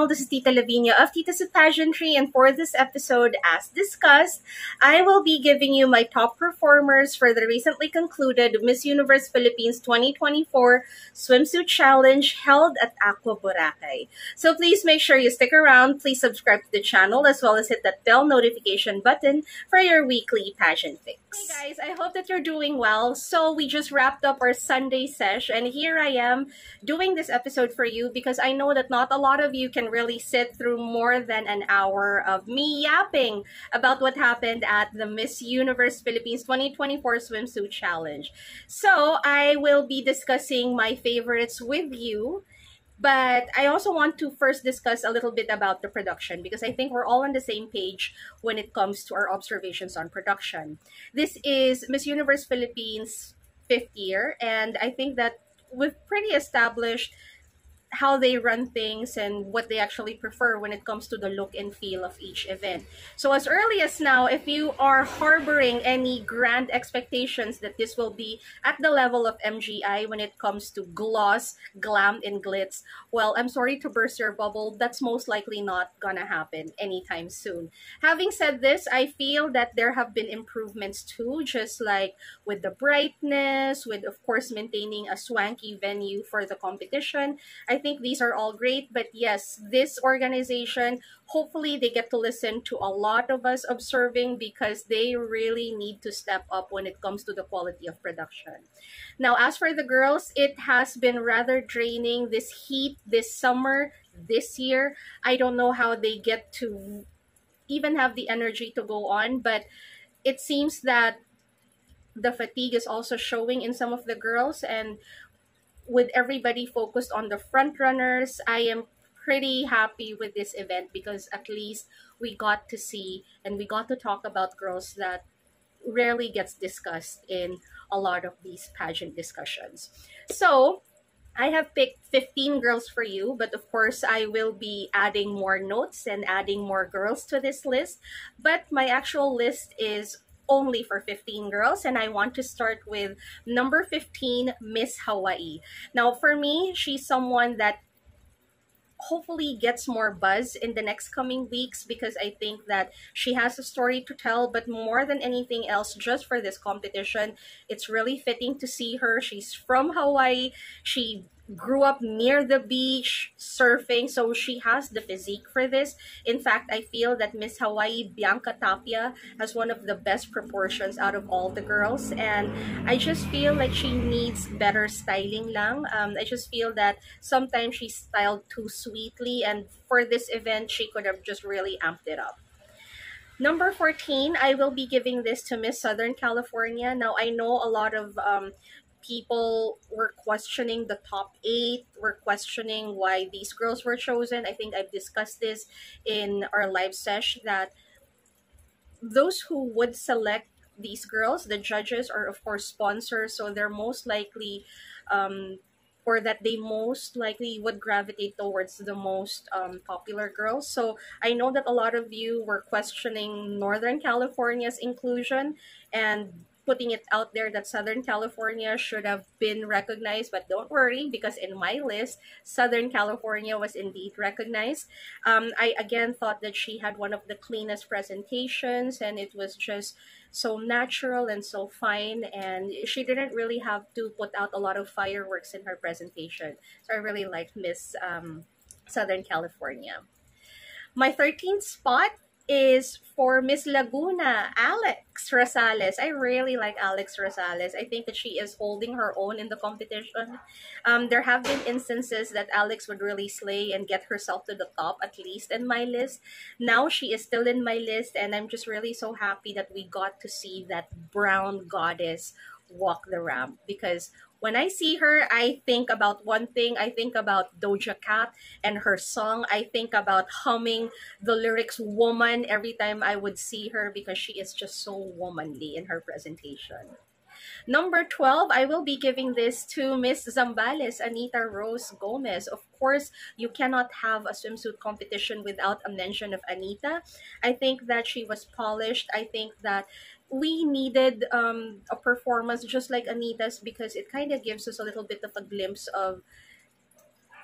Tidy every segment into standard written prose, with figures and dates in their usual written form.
channel. This is Tita Lavinia of Tita's Pageantry, and for this episode, as discussed, I will be giving you my top performers for the recently concluded Miss Universe Philippines 2024 Swimsuit Challenge held at Aqua Boracay. So please make sure you stick around, please subscribe to the channel, as well as hit that bell notification button for your weekly pageant fix. Hey guys, I hope that you're doing well. So we just wrapped up our Sunday sesh, and here I am doing this episode for you because I know that not a lot of you can really sit through more than an hour of me yapping about what happened at the Miss Universe Philippines 2024 Swimsuit Challenge. So I will be discussing my favorites with you, but I also want to first discuss a little bit about the production because I think we're all on the same page when it comes to our observations on production. This is Miss Universe Philippines' 5th year, and I think that we've pretty established how they run things and what they actually prefer when it comes to the look and feel of each event. So as early as now, if you are harboring any grand expectations that this will be at the level of MGI when it comes to gloss, glam, and glitz, well, I'm sorry to burst your bubble. That's most likely not gonna happen anytime soon. Having said this, I feel that there have been improvements too, just like with the brightness, with of course maintaining a swanky venue for the competition. I think these are all great, but yes, this organization, hopefully they get to listen to a lot of us observing because they really need to step up when it comes to the quality of production. Now, as for the girls, it has been rather draining, this heat, this summer, this year. I don't know how they get to even have the energy to go on, but it seems that the fatigue is also showing in some of the girls, and with everybody focused on the front runners, I am pretty happy with this event because at least we got to see and we got to talk about girls that rarely gets discussed in a lot of these pageant discussions. So I have picked 15 girls for you, but of course I will be adding more notes and adding more girls to this list. But my actual list is only for 15 girls, and I want to start with number 15, Miss Hawaii. Now, for me, she's someone that hopefully gets more buzz in the next coming weeks because I think that she has a story to tell, but more than anything else, just for this competition, it's really fitting to see her. She's from Hawaii. She grew up near the beach surfing, so she has the physique for this. In fact, I feel that Miss Hawaii, Bianca Tapia, has one of the best proportions out of all the girls, and I just feel like she needs better styling lang. I just feel that sometimes she's styled too sweetly, and for this event she could have just really amped it up. Number 14, I will be giving this to Miss Southern California. Now, I know a lot of people were questioning the top 8, were questioning why these girls were chosen. I think I've discussed this in our live sesh that those who would select these girls, the judges, are of course sponsors, so they're most likely or that they most likely would gravitate towards the most popular girls. So I know that a lot of you were questioning Northern California's inclusion and putting it out there that Southern California should have been recognized, but don't worry because in my list, Southern California was indeed recognized. I again thought that she had one of the cleanest presentations, and it was just so natural and so fine, and she didn't really have to put out a lot of fireworks in her presentation. So I really liked Miss Southern California. My 13th spot is for Miss Laguna, Alex Rosales. I really like Alex Rosales. I think that she is holding her own in the competition. There have been instances that Alex would really slay and get herself to the top, at least in my list. Now she is still in my list, and I'm just really so happy that we got to see that brown goddess walk the ramp, because when I see her, I think about one thing. I think about Doja Cat and her song. I think about humming the lyrics "woman" every time I would see her because she is just so womanly in her presentation. Number 12, I will be giving this to Miss Zambales, Anita Rose Gomez. Of course, you cannot have a swimsuit competition without a mention of Anita. I think that she was polished. I think that we needed a performance just like Anita's because it kind of gives us a little bit of a glimpse of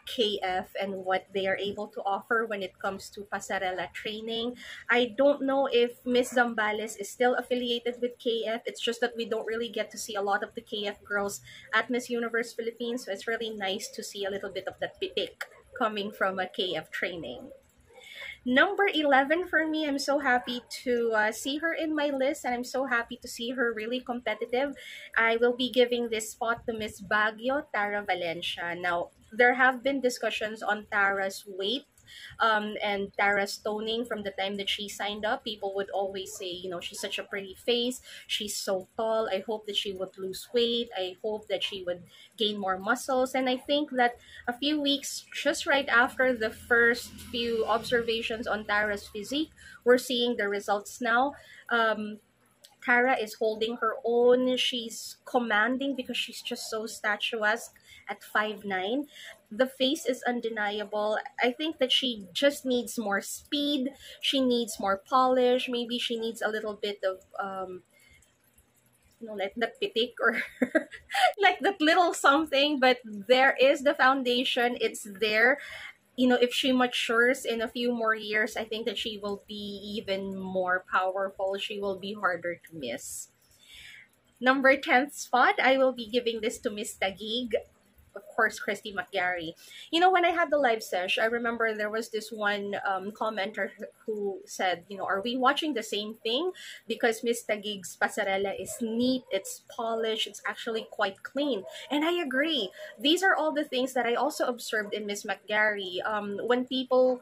KF and what they are able to offer when it comes to pasarela training. I don't know if Miss Zambales is still affiliated with KF. It's just that we don't really get to see a lot of the KF girls at Miss Universe Philippines. So it's really nice to see a little bit of that pitik coming from a KF training. Number 11 for me, I'm so happy to see her in my list, and I'm so happy to see her really competitive. I will be giving this spot to Miss Baguio, Tara Valencia. Now, there have been discussions on Tara's weight and Tara's toning from the time that she signed up. People would always say, you know, she's such a pretty face. She's so tall. I hope that she would lose weight. I hope that she would gain more muscles. And I think that a few weeks just right after the first few observations on Tara's physique, we're seeing the results now. Tara is holding her own. She's commanding because she's just so statuesque at 5'9". The face is undeniable. I think that she just needs more speed. She needs more polish. Maybe she needs a little bit of like the pitik or like that little something, but there is the foundation. It's there. You know, if she matures in a few more years, I think that she will be even more powerful. She will be harder to miss. Number 10th spot, I will be giving this to Miss Taguig. Of course, Christy McGary. You know, when I had the live sesh, I remember there was this one commenter who said, you know, are we watching the same thing? Because Miss Taguig's pasarela is neat, it's polished, it's actually quite clean. And I agree. These are all the things that I also observed in Miss McGary. When people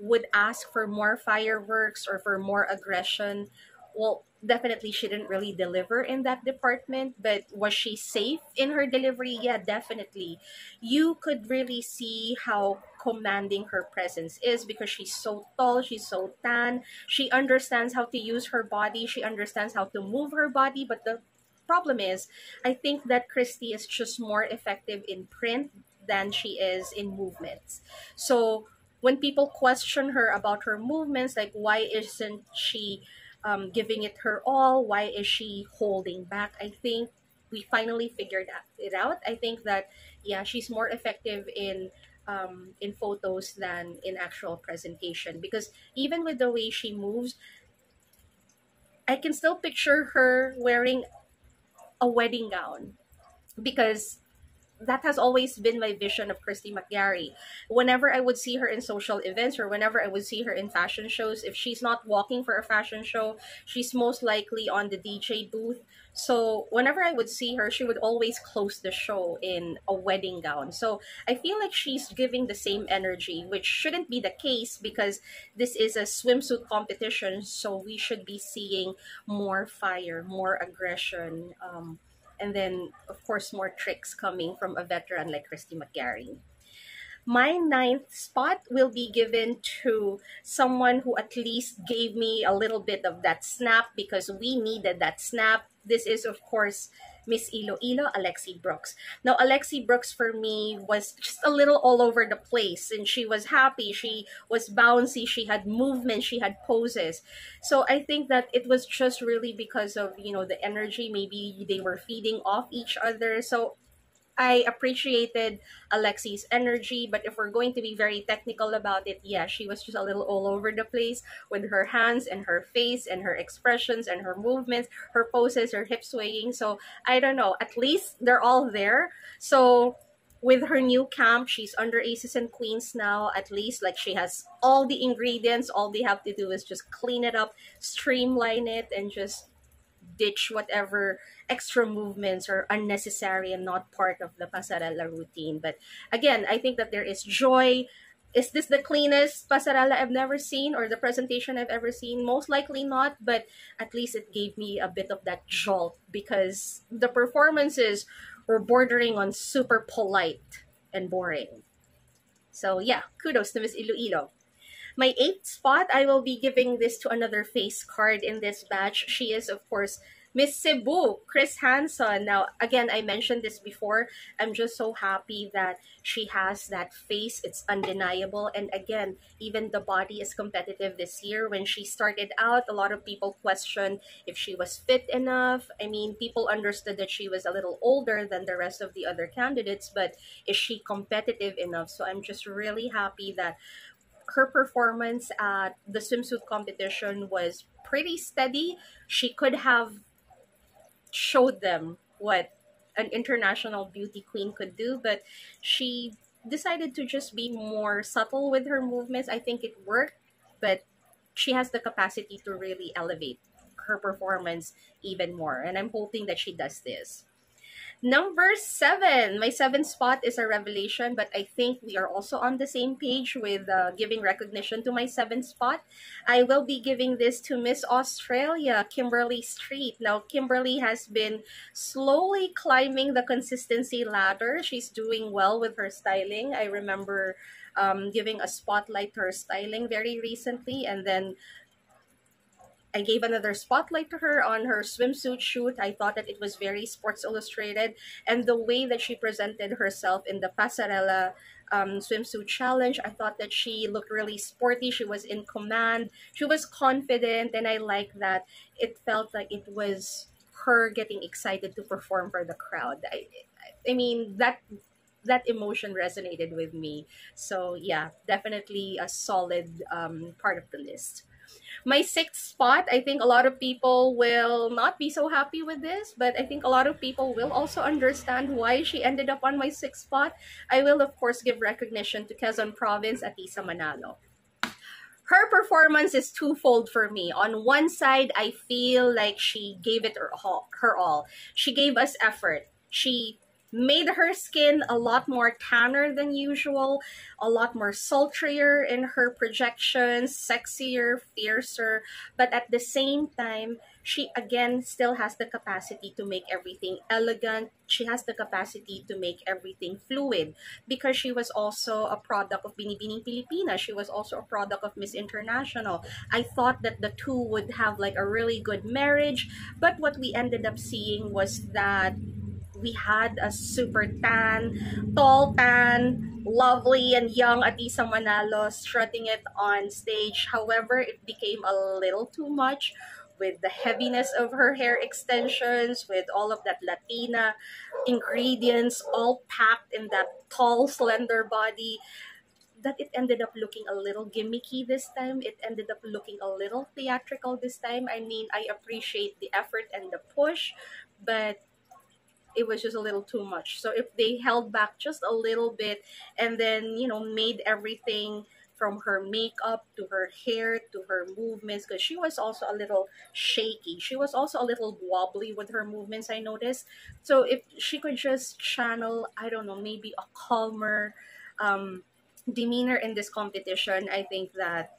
would ask for more fireworks or for more aggression, well, definitely she didn't really deliver in that department, but was she safe in her delivery? Yeah, definitely. You could really see how commanding her presence is because she's so tall, she's so tan, she understands how to use her body, she understands how to move her body, but the problem is, I think that Christy is just more effective in print than she is in movements. So when people question her about her movements, like why isn't she giving it her all? Why is she holding back? I think we finally figured it out. I think that yeah, she's more effective in photos than in actual presentation because even with the way she moves, I can still picture her wearing a wedding gown because that has always been my vision of Christy McGary. Whenever I would see her in social events or whenever I would see her in fashion shows, if she's not walking for a fashion show, she's most likely on the DJ booth. So whenever I would see her, she would always close the show in a wedding gown. So I feel like she's giving the same energy, which shouldn't be the case because this is a swimsuit competition. So we should be seeing more fire, more aggression, and then, of course, more tricks coming from a veteran like Christy McGary. My 9th spot will be given to someone who at least gave me a little bit of that snap because we needed that snap. This is, of course, Miss Iloilo, Alexi Brooks. Now, Alexi Brooks for me was just a little all over the place and she was happy, she was bouncy, she had movement, she had poses. So I think that it was just really because of, you know, the energy, maybe they were feeding off each other. So I appreciated Alexi's energy, but if we're going to be very technical about it, yeah, she was just a little all over the place with her hands and her face and her expressions and her movements, her poses, her hip swaying. So I don't know, at least they're all there. So with her new camp, she's under Aces and Queens now, at least like she has all the ingredients. All they have to do is just clean it up, streamline it, and just ditch whatever extra movements are unnecessary and not part of the pasarela routine. But again, I think that there is joy. Is this the cleanest pasarela I've never seen or the presentation I've ever seen? Most likely not, but at least it gave me a bit of that jolt because the performances were bordering on super polite and boring. So yeah, kudos to Miss Iloilo. My 8th spot, I will be giving this to another face card in this batch. She is, of course, Miss Cebu, Chris Hanson. Now, again, I mentioned this before. I'm just so happy that she has that face. It's undeniable. And again, even the body is competitive this year. When she started out, a lot of people questioned if she was fit enough. I mean, people understood that she was a little older than the rest of the other candidates, but is she competitive enough? So I'm just really happy that her performance at the swimsuit competition was pretty steady. She could have showed them what an international beauty queen could do, but she decided to just be more subtle with her movements. I think it worked, but she has the capacity to really elevate her performance even more. And I'm hoping that she does this. Number seven. My seventh spot is a revelation, but I think we are also on the same page with giving recognition to my seventh spot. I will be giving this to Miss Australia, Kimberly Street. Now, Kimberly has been slowly climbing the consistency ladder. She's doing well with her styling. I remember giving a spotlight to her styling very recently, and then I gave another spotlight to her on her swimsuit shoot. I thought that it was very Sports Illustrated. And the way that she presented herself in the Pasarela swimsuit challenge, I thought that she looked really sporty. She was in command. She was confident. And I like that. It felt like it was her getting excited to perform for the crowd. I mean, that emotion resonated with me. So yeah, definitely a solid part of the list. My sixth spot, I think a lot of people will not be so happy with this, but I think a lot of people will also understand why she ended up on my sixth spot. I will, of course, give recognition to Quezon Province at Aisa Manalo. Her performance is twofold for me. On one side, I feel like she gave it her all. She gave us effort. She made her skin a lot more tanner than usual, a lot more sultrier in her projections, sexier, fiercer, but at the same time, she again still has the capacity to make everything elegant. She has the capacity to make everything fluid because she was also a product of Binibining Pilipina. She was also a product of Miss International. I thought that the two would have like a really good marriage, but what we ended up seeing was that we had a super tan, tall tan, lovely and young Aisa Manalo strutting it on stage. However, it became a little too much with the heaviness of her hair extensions, with all of that Latina ingredients all packed in that tall, slender body, that it ended up looking a little gimmicky this time. It ended up looking a little theatrical this time. I mean, I appreciate the effort and the push, but it was just a little too much. So if they held back just a little bit and then, made everything from her makeup to her hair to her movements, because she was also a little shaky. She was also a little wobbly with her movements, I noticed. So if she could just channel, I don't know, maybe a calmer demeanor in this competition, I think that,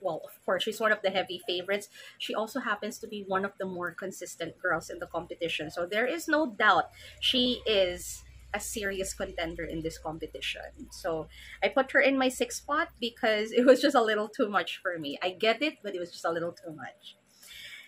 well, of course, she's one of the heavy favorites. She also happens to be one of the more consistent girls in the competition. So there is no doubt she is a serious contender in this competition. So I put her in my sixth spot because it was just a little too much for me. I get it, but it was just a little too much.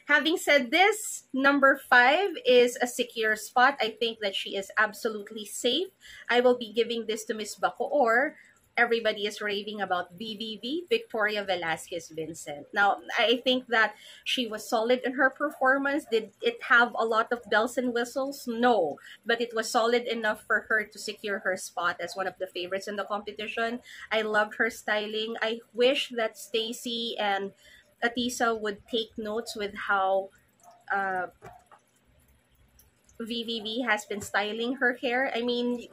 Having said this, number five is a secure spot. I think that she is absolutely safe. I will be giving this to Miss Bacoor. Everybody is raving about VVV, Victoria Velasquez Vincent. Now, I think that she was solid in her performance. Did it have a lot of bells and whistles? No. But it was solid enough for her to secure her spot as one of the favorites in the competition. I loved her styling. I wish that Stacy and Aisa would take notes with how VVV has been styling her hair. I mean,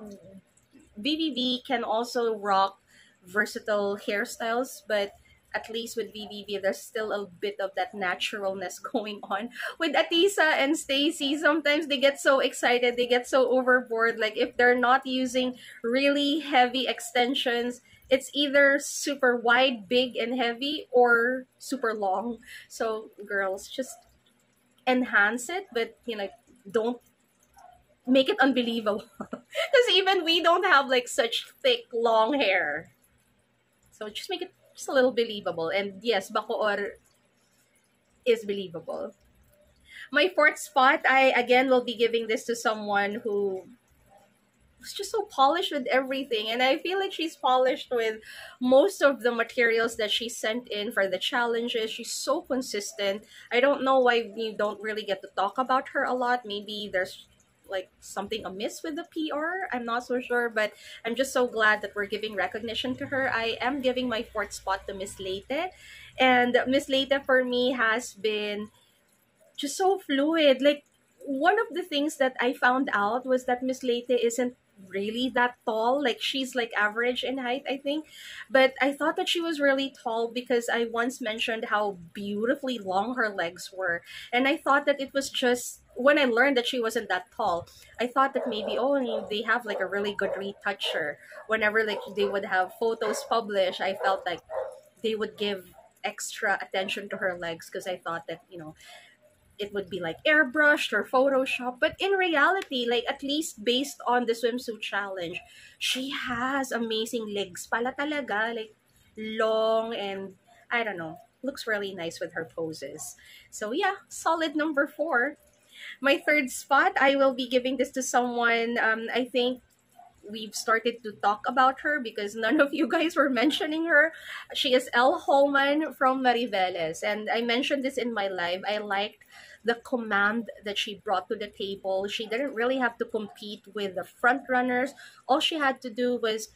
VVV can also rock versatile hairstyles, but at least with VVV, there's still a bit of that naturalness going on. With Aisa and Stacy, sometimes they get so excited, they get so overboard. Like if they're not using really heavy extensions, it's either super wide, big, and heavy, or super long. So girls, just enhance it, but don't make it unbelievable. Because even we don't have like such thick, long hair. So just make it just a little believable. And yes, Bacoor is believable. My fourth spot, I again will be giving this to someone who was just so polished with everything. And I feel like she's polished with most of the materials that she sent in for the challenges. She's so consistent. I don't know why we don't really get to talk about her a lot. Maybe there's like something amiss with the PR. I'm not so sure, but I'm just so glad that we're giving recognition to her. I am giving my fourth spot to Miss Leyte. And Miss Leyte for me has been just so fluid. Like, one of the things that I found out was that Miss Leyte isn't really that tall. Like, she's like average in height, I think. But I thought that she was really tall because I once mentioned how beautifully long her legs were. And I thought that it was just when I learned that she wasn't that tall, I thought that maybe, oh, they have like a really good retoucher. Whenever like they would have photos published, I felt like they would give extra attention to her legs because I thought that, it would be like airbrushed or photoshopped. But in reality, like at least based on the swimsuit challenge, she has amazing legs pala talaga, like long, and I don't know, looks really nice with her poses. So yeah, solid number four. My third spot, I will be giving this to someone, I think we've started to talk about her because none of you guys were mentioning her. She is Elle Holman from Mariveles. And I mentioned this in my live. I liked the command that she brought to the table. She didn't really have to compete with the front runners. All she had to do was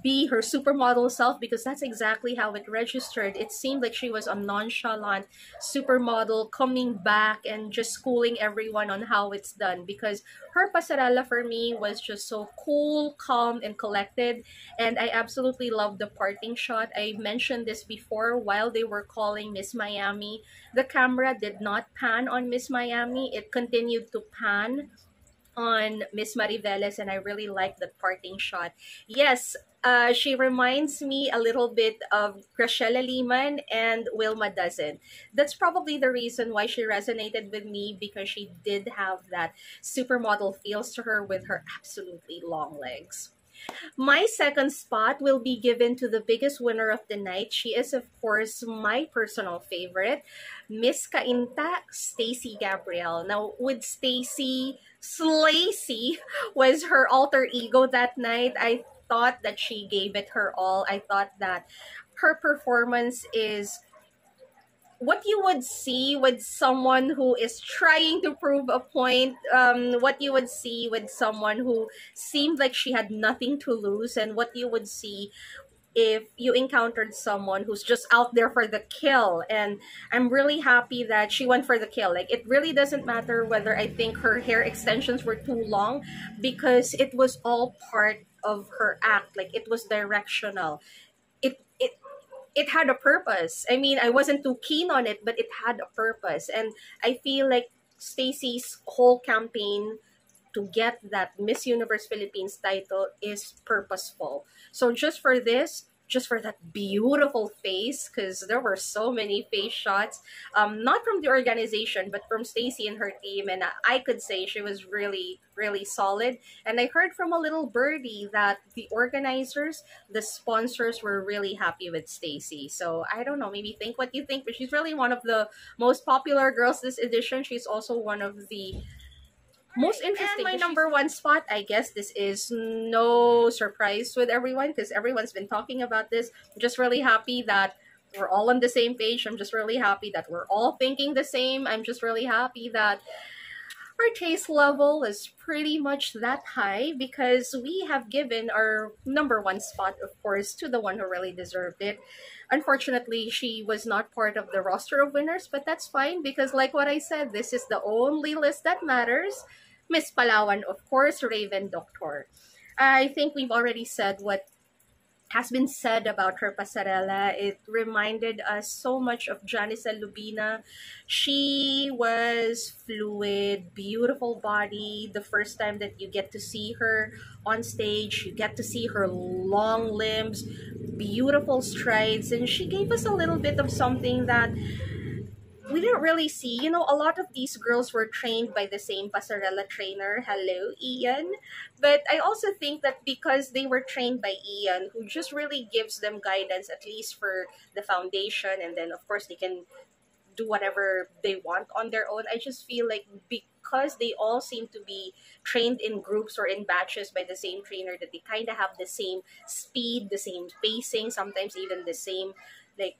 be her supermodel self, because that's exactly how it registered. It seemed like she was a nonchalant supermodel coming back and just schooling everyone on how it's done, because her pasarela for me was just so cool, calm, and collected. And I absolutely love the parting shot. I mentioned this before, while they were calling Miss Miami, the camera did not pan on Miss Miami. It continued to pan on Miss Mariveles, and I really like the parting shot. Yes, she reminds me a little bit of Graciela Liman, and Wilma doesn't. That's probably the reason why she resonated with me, because she did have that supermodel feels to her with her absolutely long legs. My second spot will be given to the biggest winner of the night. She is, of course, my personal favorite, Miss Kainta, Stacy Gabrielle. Now, with Stacy, Slacy was her alter ego that night. I thought that she gave it her all. I thought that her performance is what you would see with someone who is trying to prove a point, what you would see with someone who seemed like she had nothing to lose, and what you would see if you encountered someone who's just out there for the kill. And I'm really happy that she went for the kill. Like, it really doesn't matter whether I think her hair extensions were too long, because it was all part of her act. Like, it was directional. It had a purpose. I mean, I wasn't too keen on it, but it had a purpose. And I feel like Stacy's whole campaign to get that Miss Universe Philippines title is purposeful. So just for this, just for that beautiful face, because there were so many face shots, not from the organization, but from Stacy and her team. And I could say she was really, really solid. And I heard from a little birdie that the organizers, the sponsors were really happy with Stacy. So I don't know, maybe think what you think, but she's really one of the most popular girls this edition. She's also one of the most interesting. And my number one spot, I guess this is no surprise with everyone, because everyone's been talking about this. I'm just really happy that we're all on the same page. I'm just really happy that we're all thinking the same. I'm just really happy that our taste level is pretty much that high, because we have given our number one spot, of course, to the one who really deserved it. Unfortunately, she was not part of the roster of winners, but that's fine, because like what I said, this is the only list that matters. Miss Palawan, of course, Raven Doctor. I think we've already said what has been said about her pasarela. It reminded us so much of Janice Lubina. She was fluid, beautiful body. The first time that you get to see her on stage, you get to see her long limbs, beautiful strides, and she gave us a little bit of something that we didn't really see. You know, a lot of these girls were trained by the same pasarela trainer. Hello, Ian. But I also think that because they were trained by Ian, who just really gives them guidance, at least for the foundation, and then of course they can do whatever they want on their own. I just feel like because they all seem to be trained in groups or in batches by the same trainer, that they kind of have the same speed, the same pacing, sometimes even the same like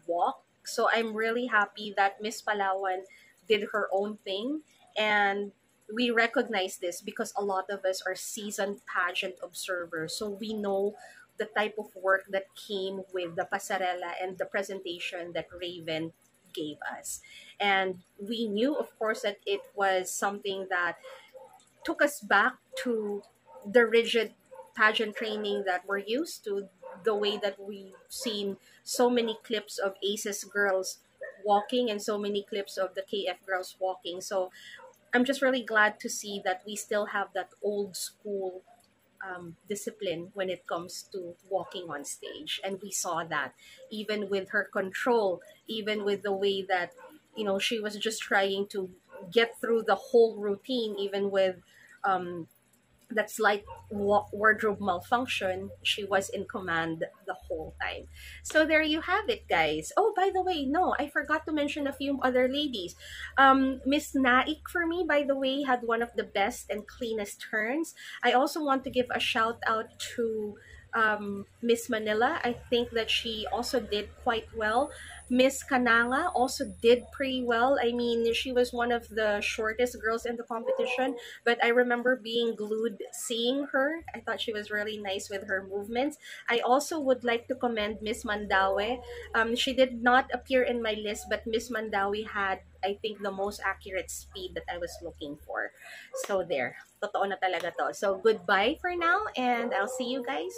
walk. So I'm really happy that Miss Palawan did her own thing, and we recognize this because a lot of us are seasoned pageant observers, so we know the type of work that came with the pasarela and the presentation that Raven gave us. And we knew, of course, that it was something that took us back to the rigid pageant training that we're used to, the way that we've seen so many clips of Aces girls walking and so many clips of the KF girls walking. So I'm just really glad to see that we still have that old school discipline when it comes to walking on stage. And we saw that even with her control, even with the way that, she was just trying to get through the whole routine, even with um, that slight wardrobe malfunction, she was in command the whole time. So there you have it, guys. Oh, by the way, no, I forgot to mention a few other ladies. Miss Naik, for me, by the way, had one of the best and cleanest turns. I also want to give a shout out to Miss Manila. I think that she also did quite well. Miss Kananga also did pretty well. I mean, she was one of the shortest girls in the competition, but I remember being glued seeing her. I thought she was really nice with her movements. I also would like to commend Miss Mandawe. She did not appear in my list, but Miss Mandawi had, I think, the most accurate speed that I was looking for. So there, totoo na talaga to. So goodbye for now, and I'll see you guys.